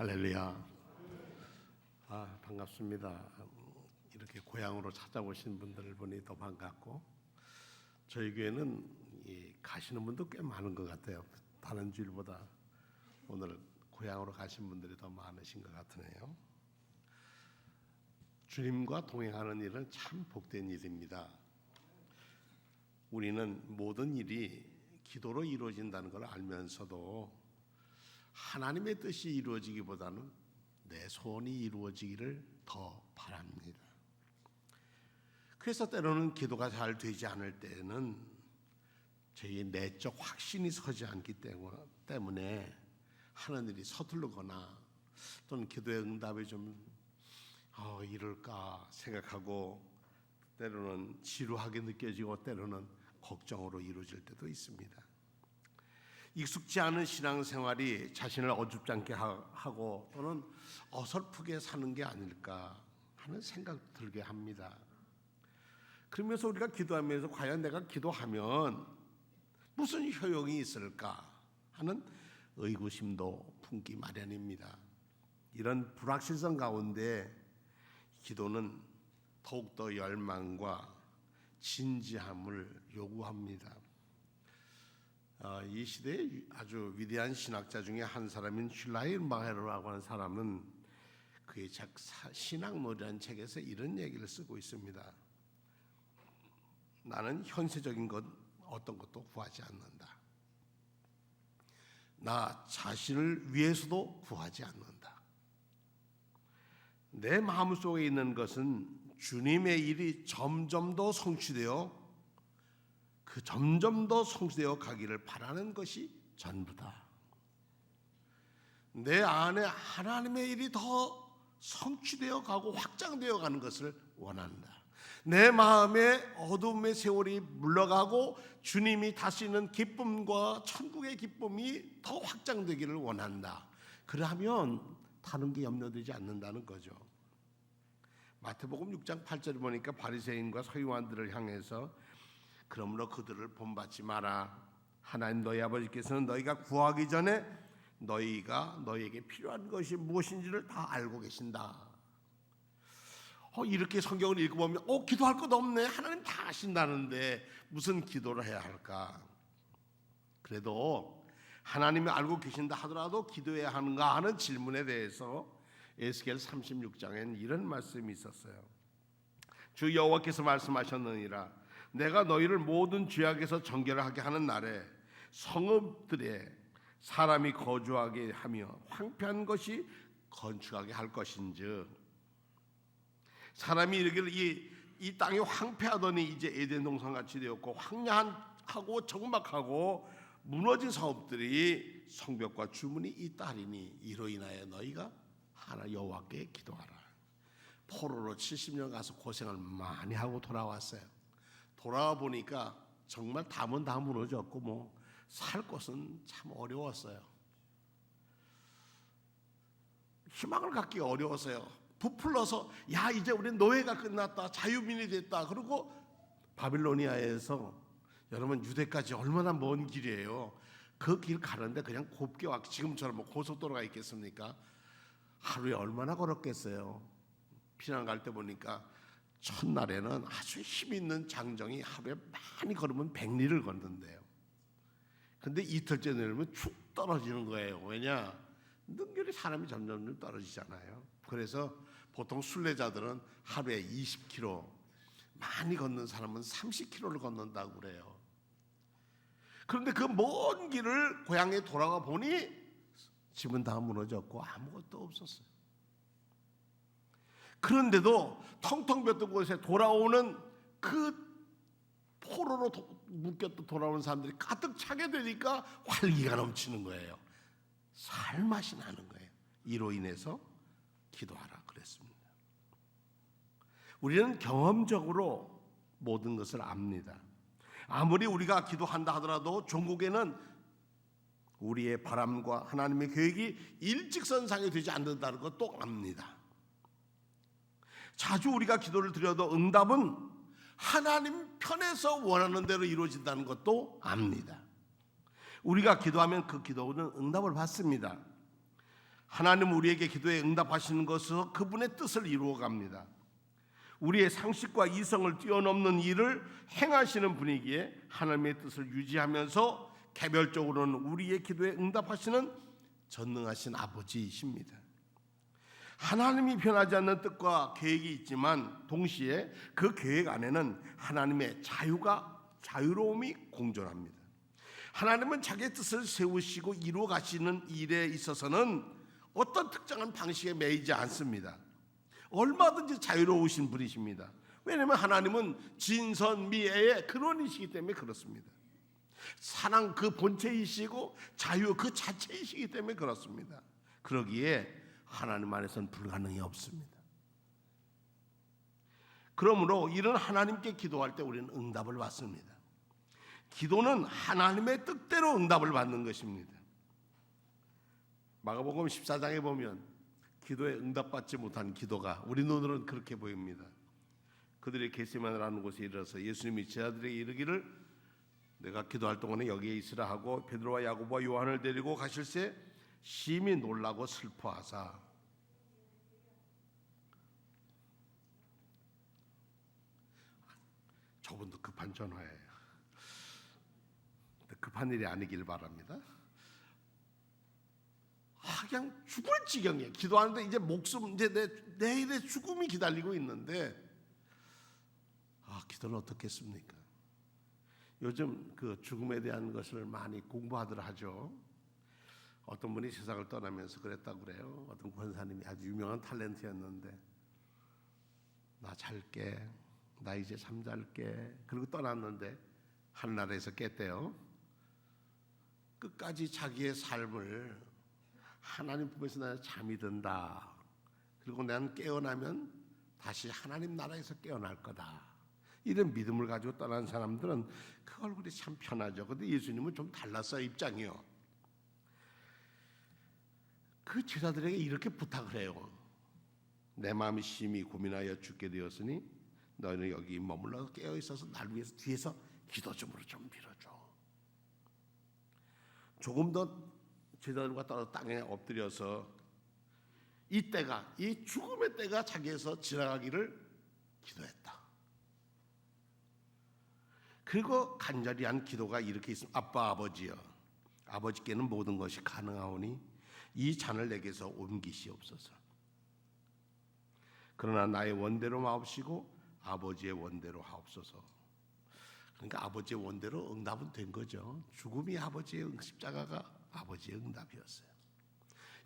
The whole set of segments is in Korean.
할렐루야. 반갑습니다. 이렇게 고향으로 찾아오신 분들을 보니 더 반갑고, 저희 교회는 가시는 분도 꽤 많은 것 같아요. 다른 주일보다 오늘 고향으로 가신 분들이 더 많으신 것 같으네요. 주님과 동행하는 일은 참 복된 일입니다. 우리는 모든 일이 기도로 이루어진다는 걸 알면서도 하나님의 뜻이 이루어지기보다는 내 소원이 이루어지기를 더 바랍니다. 그래서 때로는 기도가 잘 되지 않을 때는 저희 내적 확신이 서지 않기 때문에 하는 일이 서툴르거나 또는 기도의 응답이 좀 이럴까 생각하고 때로는 지루하게 느껴지고 때로는 걱정으로 이루어질 때도 있습니다. 익숙지 않은 신앙생활이 자신을 어줍지 않게 하고 또는 어설프게 사는 게 아닐까 하는 생각 들게 합니다. 그러면서 우리가 기도하면서 과연 내가 기도하면 무슨 효용이 있을까 하는 의구심도 품기 마련입니다. 이런 불확실성 가운데 기도는 더욱더 열망과 진지함을 요구합니다. 이 시대의 아주 위대한 신학자 중에 한 사람인 슐라이르마헤르라고 하는 사람은 그의 신학론이라는 책에서 이런 얘기를 쓰고 있습니다. 나는 현세적인 것 어떤 것도 구하지 않는다. 나 자신을 위해서도 구하지 않는다. 내 마음속에 있는 것은 주님의 일이 점점 더 성취되어 점점 더 성취되어 가기를 바라는 것이 전부다. 내 안에 하나님의 일이 더 성취되어 가고 확장되어 가는 것을 원한다. 내 마음에 어둠의 세월이 물러가고 주님이 다스리는 기쁨과 천국의 기쁨이 더 확장되기를 원한다. 그러면 다른 게 염려되지 않는다는 거죠. 마태복음 6장 8절에 보니까 바리새인과 서기관들을 향해서 그러므로 그들을 본받지 마라. 하나님 너희 아버지께서는 너희가 구하기 전에 너희가 너희에게 필요한 것이 무엇인지를 다 알고 계신다. 이렇게 성경을 읽어보면 기도할 것 없네. 하나님 다 아신다는데 무슨 기도를 해야 할까? 그래도 하나님이 알고 계신다 하더라도 기도해야 하는가 하는 질문에 대해서 에스겔 36장에는 이런 말씀이 있었어요. 주 여호와께서 말씀하셨느니라. 내가 너희를 모든 죄악에서 정결하게 하는 날에 성읍들에 사람이 거주하게 하며 황폐한 것이 건축하게 할 것인즉, 사람이 이르기를 이 땅이 황폐하더니 이제 에덴 동산같이 되었고 황량하고 적막하고 무너진 성읍들이 성벽과 주문이 있다리니 이로 인하여 너희가 하나 여호와께 기도하라. 포로로 70년 가서 고생을 많이 하고 돌아왔어요. 돌아와 보니까 정말 담은 다 무너졌고 살 곳은 참 어려웠어요. 희망을 갖기가 어려웠어요. 부풀러서 이제 우리 노예가 끝났다, 자유민이 됐다. 그리고 바빌로니아에서 여러분 유대까지 얼마나 먼 길이에요. 그 길 가는데 그냥 곱게 지금처럼 고속도로가 있겠습니까? 하루에 얼마나 걸었겠어요. 피난 갈 때 보니까 첫날에는 아주 힘있는 장정이 하루에 많이 걸으면 100리를 걷는데요. 근데 이틀째 내려면 축 떨어지는 거예요. 왜냐? 능률이 사람이 점점 떨어지잖아요. 그래서 보통 순례자들은 하루에 20km, 많이 걷는 사람은 30km를 걷는다고 그래요. 그런데 그 먼 길을 고향에 돌아가 보니 집은 다 무너졌고 아무것도 없었어요. 그런데도 텅텅 비었던 곳에 돌아오는 그 포로로 묶였던 돌아오는 사람들이 가득 차게 되니까 활기가 넘치는 거예요. 살맛이 나는 거예요. 이로 인해서 기도하라 그랬습니다. 우리는 경험적으로 모든 것을 압니다. 아무리 우리가 기도한다 하더라도 종국에는 우리의 바람과 하나님의 계획이 일직선상에 되지 않는다는 것도 압니다. 자주 우리가 기도를 드려도 응답은 하나님 편에서 원하는 대로 이루어진다는 것도 압니다. 우리가 기도하면 그 기도는 응답을 받습니다. 하나님 우리에게 기도에 응답하시는 것으로 그분의 뜻을 이루어 갑니다. 우리의 상식과 이성을 뛰어넘는 일을 행하시는 분이기에 하나님의 뜻을 유지하면서 개별적으로는 우리의 기도에 응답하시는 전능하신 아버지이십니다. 하나님이 변하지 않는 뜻과 계획이 있지만 동시에 그 계획 안에는 하나님의 자유로움이 공존합니다. 하나님은 자기의 뜻을 세우시고 이루어 가시는 일에 있어서는 어떤 특정한 방식에 매이지 않습니다. 얼마든지 자유로우신 분이십니다. 왜냐하면 하나님은 진선미애의 근원이시기 때문에 그렇습니다. 사랑 그 본체이시고 자유 그 자체이시기 때문에 그렇습니다. 그러기에 하나님 안에서는 불가능이 없습니다. 그러므로 이런 하나님께 기도할 때 우리는 응답을 받습니다. 기도는 하나님의 뜻대로 응답을 받는 것입니다. 마가복음 14장에 보면 기도에 응답받지 못한 기도가 우리 눈으로는 그렇게 보입니다. 그들이 겟세마네라는 곳에 이르러서 예수님이 제자들에게 이르기를 내가 기도할 동안에 여기에 있으라 하고 베드로와 야고보와 요한을 데리고 가실새 심히 놀라고 슬퍼하사 저분도 급한 전화예요. 급한 일이 아니길 바랍니다. 그냥 죽을 지경이에요. 기도하는데 이제 목숨 이제 내일의 죽음이 기다리고 있는데 기도는 어떻겠습니까? 요즘 그 죽음에 대한 것을 많이 공부하더라 하죠. 어떤 분이 세상을 떠나면서 그랬다고 그래요. 어떤 권사님이 아주 유명한 탤런트였는데 나 잘게, 나 이제 잠잘게 그리고 떠났는데 하늘나라에서 깼대요. 끝까지 자기의 삶을 하나님 품에서 나는 잠이 든다. 그리고 나는 깨어나면 다시 하나님 나라에서 깨어날 거다. 이런 믿음을 가지고 떠난 사람들은 그 얼굴이 참 편하죠. 그런데 예수님은 좀 달랐어요. 입장이요. 그 제자들에게 이렇게 부탁을 해요. 내 마음이 심히 고민하여 죽게 되었으니 너희는 여기 머물러 깨어 있어서 날 위해서 뒤에서 기도 좀 빌어줘. 조금 더 제자들과 따라 땅에 엎드려서 이 때가, 이 죽음의 때가 자기에서 지나가기를 기도했다. 그리고 간절히 한 기도가 이렇게 있습니다. 아빠 아버지여, 아버지께는 모든 것이 가능하오니 이 잔을 내게서 옮기시옵소서. 그러나 나의 원대로 마옵시고 아버지의 원대로 하옵소서. 그러니까 아버지의 원대로 응답은 된 거죠. 죽음이 아버지의 십자가가 아버지의 응답이었어요.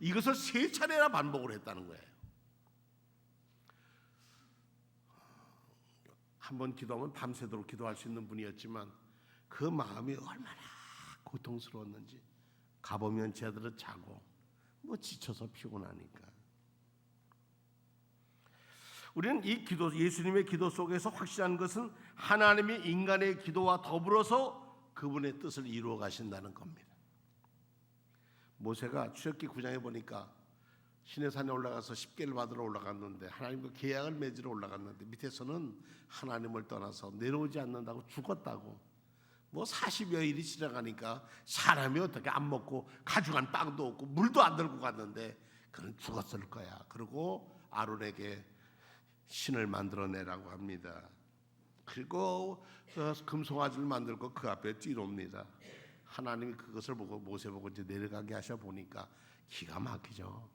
이것을 3차례나 반복을 했다는 거예요. 한번 기도하면 밤새도록 기도할 수 있는 분이었지만 그 마음이 얼마나 고통스러웠는지 가보면 제자들은 자고 지쳐서 피곤하니까. 우리는 이 기도, 예수님의 기도 속에서 확실한 것은 하나님이 인간의 기도와 더불어서 그분의 뜻을 이루어 가신다는 겁니다. 모세가 출애굽기 9장에 보니까 시내산에 올라가서 십계를 받으러 올라갔는데 하나님과 계약을 맺으러 올라갔는데 밑에서는 하나님을 떠나서 내려오지 않는다고 죽었다고. 40여일이 지나가니까 사람이 어떻게 안 먹고 가져간 빵도 없고 물도 안 들고 갔는데 그는 죽었을 거야. 그리고 아론에게 신을 만들어내라고 합니다. 그리고 금송아지를 만들고 그 앞에 뛰어옵니다. 하나님이 그것을 보고 모세 보고 이제 내려가게 하셔 보니까 기가 막히죠.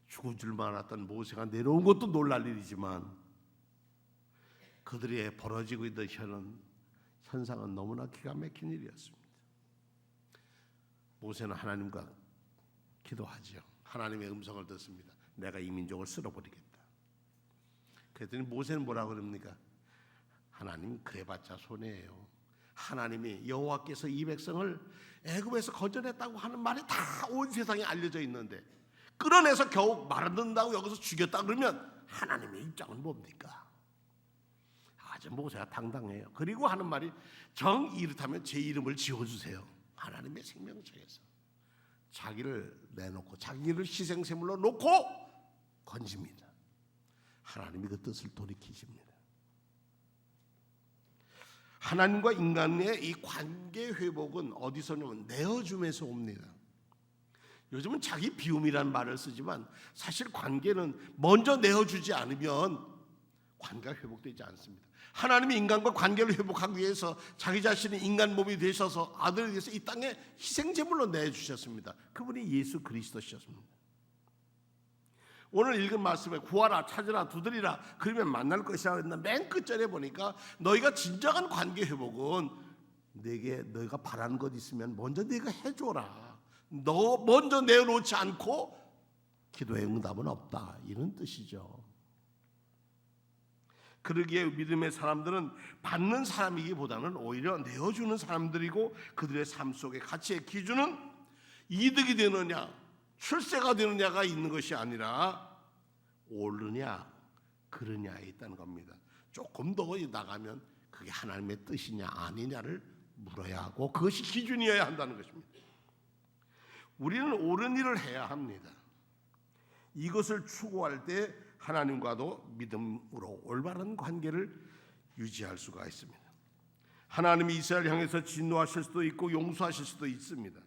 죽을 줄만 알았던 모세가 내려온 것도 놀랄 일이지만 그들의 벌어지고 있던 현상은 너무나 기가 막힌 일이었습니다. 모세는 하나님과 기도하죠. 하나님의 음성을 듣습니다. 내가 이 민족을 쓸어버리겠다. 그랬더니 모세는 뭐라고 그럽니까? 하나님 그래봤자 손해예요. 하나님이 여호와께서 이 백성을 애굽에서 건져냈다고 하는 말이 다 온 세상에 알려져 있는데 끌어내서 겨우 말 안 듣는다고 여기서 죽였다 그러면 하나님의 입장은 뭡니까? 아주 모세가 당당해요. 그리고 하는 말이 정 이렇다면 제 이름을 지어주세요. 하나님의 생명책에서 자기를 내놓고 자기를 희생제물로 놓고 건집니다. 하나님이 그 뜻을 돌이키십니다. 하나님과 인간의 이 관계 회복은 어디서 오냐면 내어줌에서 옵니다. 요즘은 자기 비움이라는 말을 쓰지만 사실 관계는 먼저 내어주지 않으면 관계가 회복되지 않습니다. 하나님이 인간과 관계를 회복하기 위해서 자기 자신이 인간 몸이 되셔서 아들을 위해서 이 땅에 희생제물로 내주셨습니다. 그분이 예수 그리스도셨습니다. 오늘 읽은 말씀에 구하라 찾으라 두드리라 그러면 만날 것이라 했나 맨 끝절에 보니까 너희가 진정한 관계 회복은 내게 너희가 바라는 것 있으면 먼저 네가 해줘라. 너 먼저 내어놓지 않고 기도의 응답은 없다, 이런 뜻이죠. 그러기에 믿음의 사람들은 받는 사람이기보다는 오히려 내어주는 사람들이고, 그들의 삶 속의 가치의 기준은 이득이 되느냐 출세가 되느냐가 있는 것이 아니라 옳으냐 그르냐에 있다는 겁니다. 조금 더 나가면 그게 하나님의 뜻이냐 아니냐를 물어야 하고 그것이 기준이어야 한다는 것입니다. 우리는 옳은 일을 해야 합니다. 이것을 추구할 때 하나님과도 믿음으로 올바른 관계를 유지할 수가 있습니다. 하나님이 이스라엘 향해서 진노하실 수도 있고 용서하실 수도 있습니다.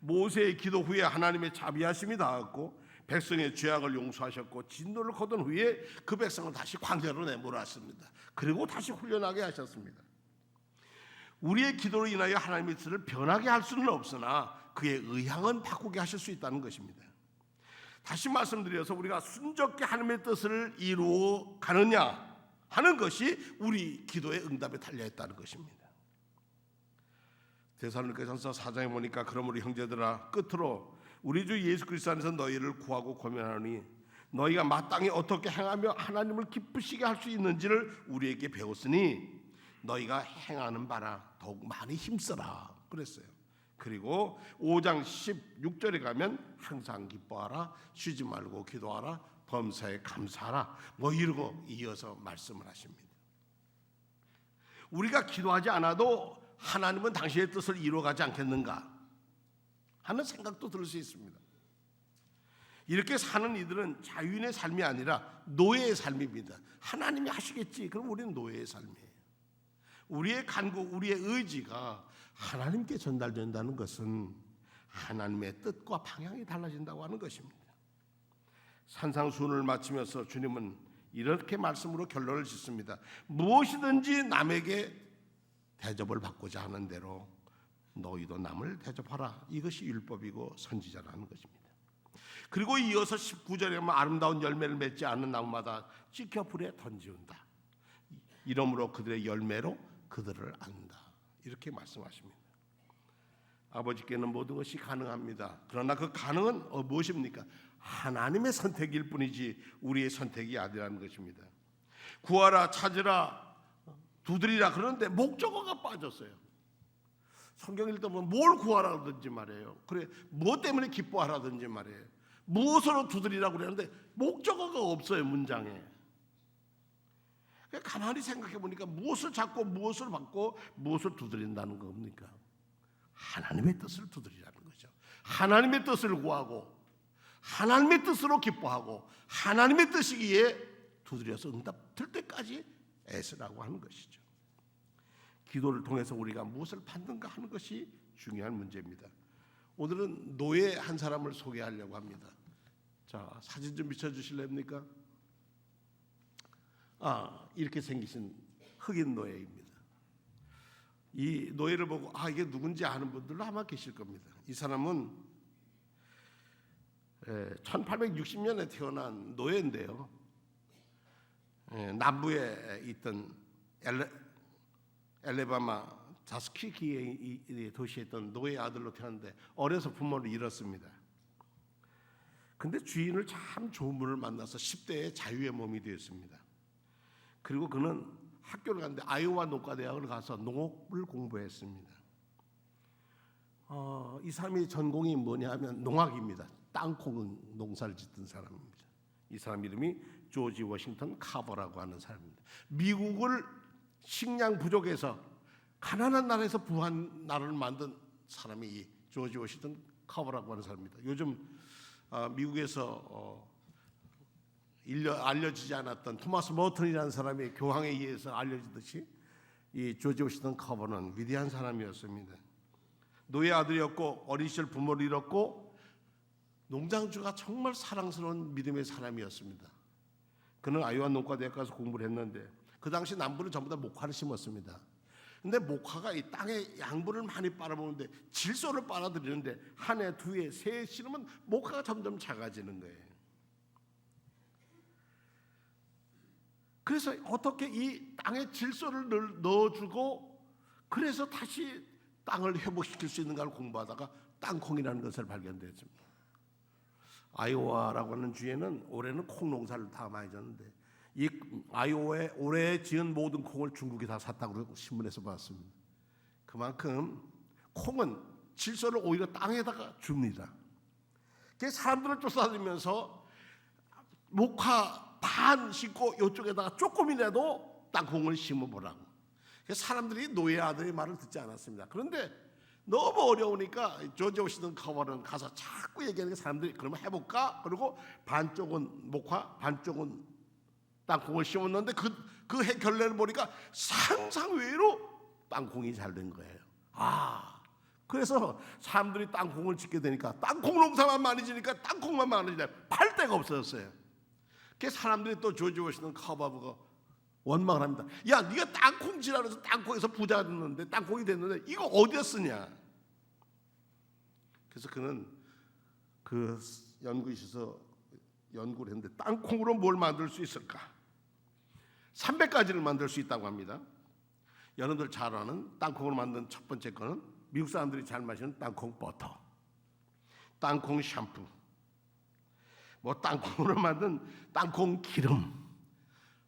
모세의 기도 후에 하나님의 자비하심이 닿았고 백성의 죄악을 용서하셨고 진노를 거둔 후에 그 백성을 다시 광야로 내몰았습니다. 그리고 다시 훈련하게 하셨습니다. 우리의 기도로 인하여 하나님의 뜻을 변하게 할 수는 없으나 그의 의향은 바꾸게 하실 수 있다는 것입니다. 다시 말씀드려서 우리가 순적히 하나님의 뜻을 이루어 가느냐 하는 것이 우리 기도의 응답에 달려있다는 것입니다. 데살로니가전서 4장에 보니까 그러므로 형제들아 끝으로 우리 주 예수 그리스도 안에서 너희를 구하고 고면하노니 너희가 마땅히 어떻게 행하며 하나님을 기쁘시게 할 수 있는지를 우리에게 배웠으니 너희가 행하는 바라 더욱 많이 힘써라 그랬어요. 그리고 5장 16절에 가면 항상 기뻐하라 쉬지 말고 기도하라 범사에 감사하라 이러고 이어서 말씀을 하십니다. 우리가 기도하지 않아도 하나님은 당신의 뜻을 이루어가지 않겠는가 하는 생각도 들 수 있습니다. 이렇게 사는 이들은 자유인의 삶이 아니라 노예의 삶입니다. 하나님이 하시겠지, 그럼 우리는 노예의 삶이에요. 우리의 간구, 우리의 의지가 하나님께 전달된다는 것은 하나님의 뜻과 방향이 달라진다고 하는 것입니다. 산상수훈을 마치면서 주님은 이렇게 말씀으로 결론을 짓습니다. 무엇이든지 남에게 대접을 받고자 하는 대로 너희도 남을 대접하라. 이것이 율법이고 선지자라는 것입니다. 그리고 이어서 19절에 보면 아름다운 열매를 맺지 않는 나무마다 찍혀 불에 던지운다. 이러므로 그들의 열매로 그들을 안다. 이렇게 말씀하십니다. 아버지께는 모든 것이 가능합니다. 그러나 그 가능은 무엇입니까? 하나님의 선택일 뿐이지 우리의 선택이 아니라는 것입니다. 구하라 찾으라 두드리라 그러는데 목적어가 빠졌어요. 성경 읽다 보면 뭘 구하라든지 말이에요. 그래 뭐 때문에 기뻐하라든지 말이에요. 무엇으로 두드리라고 그러는데 목적어가 없어요, 문장에. 가만히 생각해 보니까 무엇을 찾고 무엇을 받고 무엇을 두드린다는 겁니까? 하나님의 뜻을 두드리라는 거죠. 하나님의 뜻을 구하고 하나님의 뜻으로 기뻐하고 하나님의 뜻이기에 두드려서 응답 될 때까지 애쓰라고 하는 것이죠. 기도를 통해서 우리가 무엇을 받는가 하는 것이 중요한 문제입니다. 오늘은 노예 한 사람을 소개하려고 합니다. 자, 사진 좀 비춰주실랍니까? 이렇게 생기신 흑인 노예입니다. 이 노예를 보고 이게 누군지 아는 분들도 아마 계실 겁니다. 이 사람은 1860년에 태어난 노예인데요. 남부에 있던 엘레바마 자스키키의 도시에 있던 노예 아들로 태어났는데 어려서 부모를 잃었습니다. 근데 주인을 참 좋은 분을 만나서 10대에 자유의 몸이 되었습니다. 그리고 그는 학교를 갔는데 아이오와 농과대학을 가서 농업을 공부했습니다. 이 사람의 전공이 뭐냐면 농학입니다. 땅콩 농사를 짓던 사람입니다. 이 사람 이름이 조지 워싱턴 카버라고 하는 사람입니다. 미국을 식량 부족에서 가난한 나라에서 부한 나라를 만든 사람이 이 조지 워싱턴 카버라고 하는 사람입니다. 요즘 미국에서 알려지지 않았던 토마스 머튼이라는 사람이 교황에 의해서 알려지듯이 이 조지 워싱턴 카버는 위대한 사람이었습니다. 노예 아들이었고 어린 시절 부모를 잃었고 농장주가 정말 사랑스러운 믿음의 사람이었습니다. 그는 아이오와 농과대학 가서 공부를 했는데 그 당시 남부는 전부 다 목화를 심었습니다. 근데 목화가 이 땅에 양분을 많이 빨아먹는데 질소를 빨아들이는데 한 해, 두 해, 세 해 심으면 목화가 점점 작아지는 거예요. 그래서 어떻게 이 땅에 질소를 넣어주고 그래서 다시 땅을 회복시킬 수 있는가를 공부하다가 땅콩이라는 것을 발견했습니다. 아이오와라고 하는 주에는 올해는 콩 농사를 다 많이 졌는데 이 아이오와에 올해 지은 모든 콩을 중국이 다 샀다고 신문에서 봤습니다. 그만큼 콩은 질소를 오히려 땅에다가 줍니다. 그래서 사람들을 쫓아다니면서 목화 반 심고 이쪽에다가 조금이라도 땅콩을 심어보라고. 그래서 사람들이 노예 아들의 말을 듣지 않았습니다. 그런데 너무 어려우니까 조지 워싱턴 커버는 가서 자꾸 얘기하는 게 사람들이 그러면 해볼까? 그리고 반쪽은 목화, 반쪽은 땅콩을 심었는데 그 해 결례를 보니까 상상외로 땅콩이 잘 된 거예요. 그래서 사람들이 땅콩을 짓게 되니까 땅콩 농사만 많이 지니까 땅콩만 많아지냐 팔 데가 없어졌어요. 그래서 사람들이 또 조지 워싱턴 커버가 원망을 합니다. 야, 네가 땅콩 지라고 해서 땅콩에서 부자가 됐는데 땅콩이 됐는데 이거 어디에 쓰냐? 그래서 그는 그 연구실에서 연구를 했는데 땅콩으로 뭘 만들 수 있을까? 300가지를 만들 수 있다고 합니다. 여러분들 잘 아는 땅콩으로 만든 첫 번째 거는 미국 사람들이 잘 마시는 땅콩 버터, 땅콩 샴푸, 뭐 땅콩으로 만든 땅콩 기름,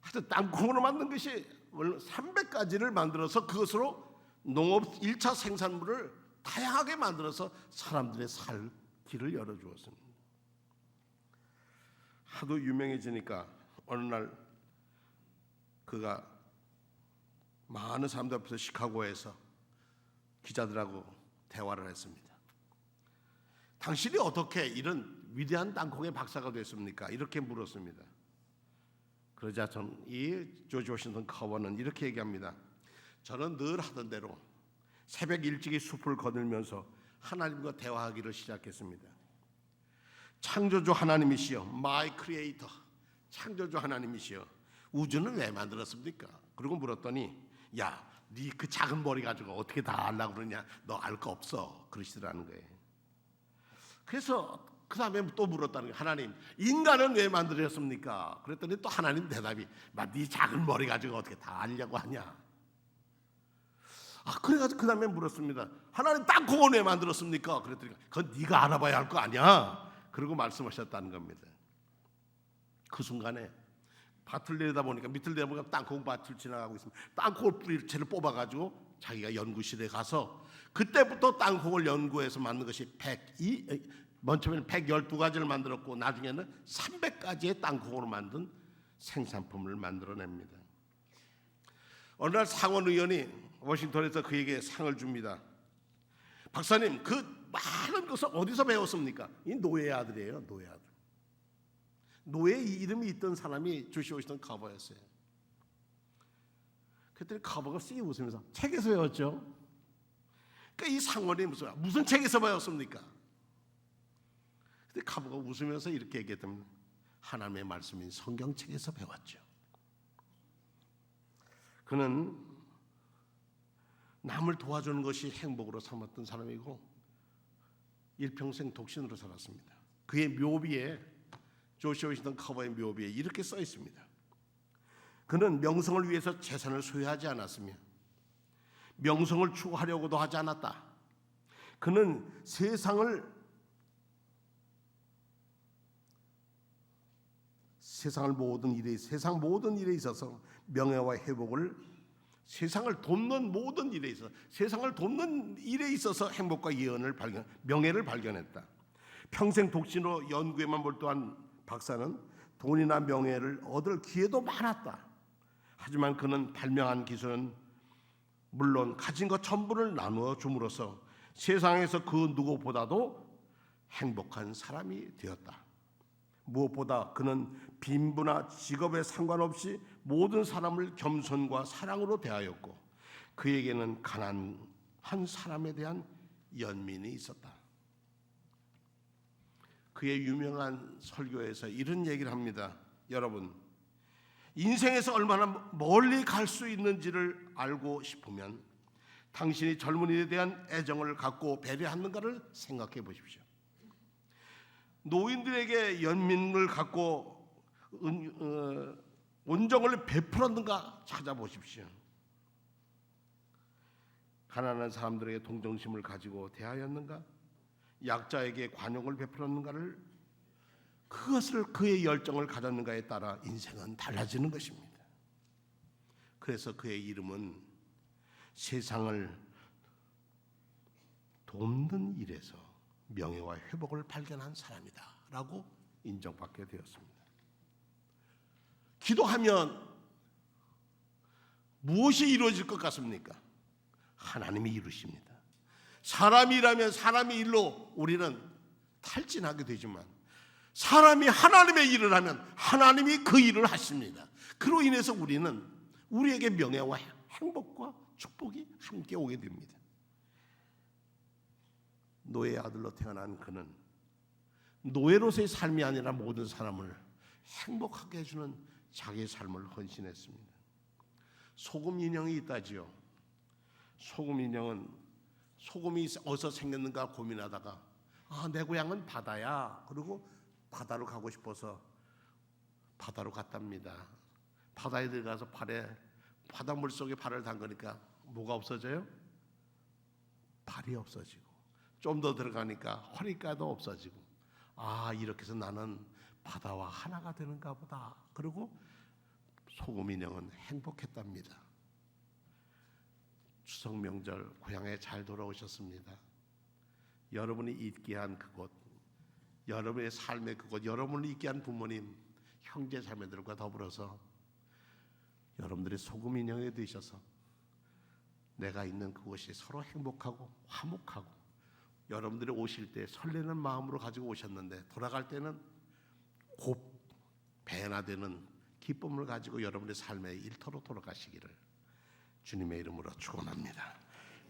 하여튼 땅콩으로 만든 것이 300가지를 만들어서 그것으로 농업 1차 생산물을 다양하게 만들어서 사람들의 살 길을 열어주었습니다. 하도 유명해지니까 어느 날 그가 많은 사람들 앞에서 시카고에서 기자들하고 대화를 했습니다. 당신이 어떻게 이런 위대한 땅콩의 박사가 됐습니까? 이렇게 물었습니다. 그러자 이 조지 워싱턴 커버는 이렇게 얘기합니다. 저는 늘 하던 대로 새벽 일찍이 숲을 거닐면서 하나님과 대화하기를 시작했습니다. 창조주 하나님이시여, my creator, 창조주 하나님이시여, 우주는 왜 만들었습니까? 그리고 물었더니 야, 네 그 작은 머리 가지고 어떻게 다 알라고 그러냐? 너 알 거 없어. 그러시더라는 거예요. 그래서 그 다음에 또 물었다는 거예요. 하나님, 인간은 왜 만들었습니까? 그랬더니 또 하나님 대답이 네 작은 머리 가지고 어떻게 다 알려고 하냐? 그래가지고 그 다음에 물었습니다. 하나님, 땅콩은 왜 만들었습니까? 그랬더니 그건 네가 알아봐야 할 거 아니야? 그러고 말씀하셨다는 겁니다. 그 순간에 밭을 내려다보니까 밑을 내려보니까 땅콩밭을 지나가고 있습니다. 땅콩 뿌리채를 뽑아가지고 자기가 연구실에 가서 그때부터 땅콩을 연구해서 만든 것이 맨 처음에는 112가지를 만들었고 나중에는 300가지의 땅콩으로 만든 생산품을 만들어냅니다. 어느 날 상원 의원이 워싱턴에서 그에게 상을 줍니다. 박사님, 그 많은 것을 어디서 배웠습니까? 이 노예 아들이에요. 노예 아들. 노예 이름이 있던 사람이 조시 워싱턴 커버였어요. 그랬더니 커버가 씩 웃으면서 책에서 배웠죠. 그러니까 이 상원이 무슨 책에서 배웠습니까? 근데 커버가 웃으면서 이렇게 얘기했답니다. 하나님의 말씀인 성경책에서 배웠죠. 그는 남을 도와주는 것이 행복으로 삼았던 사람이고 일평생 독신으로 살았습니다. 그의 묘비에, 조시 워싱턴 커버의 묘비에 이렇게 써 있습니다. 그는 명성을 위해서 재산을 소유하지 않았으며 명성을 추구하려고도 하지 않았다. 그는 세상 모든 일에 있어서 명예와 회복을, 세상을 돕는 모든 일에 있어서, 세상을 돕는 일에 있어서 행복과 명예를 발견했다. 평생 독신으로 연구에만 몰두한 박사는 돈이나 명예를 얻을 기회도 많았다. 하지만 그는 발명한 기술은 물론 가진 것 전부를 나누어 줌으로써 세상에서 그 누구보다도 행복한 사람이 되었다. 무엇보다 그는 빈부나 직업에 상관없이 모든 사람을 겸손과 사랑으로 대하였고 그에게는 가난한 사람에 대한 연민이 있었다. 그의 유명한 설교에서 이런 얘기를 합니다. 여러분, 인생에서 얼마나 멀리 갈 수 있는지를 알고 싶으면 당신이 젊은이에 대한 애정을 갖고 배려하는가를 생각해 보십시오. 노인들에게 연민을 갖고 온정을 베풀었는가 찾아보십시오. 가난한 사람들에게 동정심을 가지고 대하였는가? 약자에게 관용을 베풀었는가를, 그것을 그의 열정을 가졌는가에 따라 인생은 달라지는 것입니다. 그래서 그의 이름은 세상을 돕는 일에서 명예와 회복을 발견한 사람이다 라고 인정받게 되었습니다. 기도하면 무엇이 이루어질 것 같습니까? 하나님이 이루십니다. 사람이라면 사람의 일로 우리는 탈진하게 되지만 사람이 하나님의 일을 하면 하나님이 그 일을 하십니다. 그로 인해서 우리는 우리에게 명예와 행복과 축복이 함께 오게 됩니다. 노예의 아들로 태어난 그는 노예로서의 삶이 아니라 모든 사람을 행복하게 해주는 자기의 삶을 헌신했습니다. 소금 인형이 있다지요. 소금 인형은 소금이 어디서 생겼는가 고민하다가 내 고향은 바다야. 그리고 바다로 가고 싶어서 바다로 갔답니다. 바다에 들어가서 바닷물 속에 발을 담그니까 뭐가 없어져요? 발이 없어지고, 좀 더 들어가니까 허리까지도 없어지고, 이렇게 해서 나는 바다와 하나가 되는가 보다. 그리고 소금 인형은 행복했답니다. 추석 명절 고향에 잘 돌아오셨습니다. 여러분이 있게 한 그곳, 여러분의 삶의 그곳, 여러분을 있게 한 부모님, 형제 자매들과 더불어서 여러분들이 소금 인형이 되셔서 내가 있는 그곳이 서로 행복하고 화목하고, 여러분들이 오실 때 설레는 마음으로 가지고 오셨는데 돌아갈 때는 곧 배나되는 기쁨을 가지고 여러분의 삶의 일터로 돌아가시기를 주님의 이름으로 축원합니다.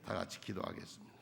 다 같이 기도하겠습니다.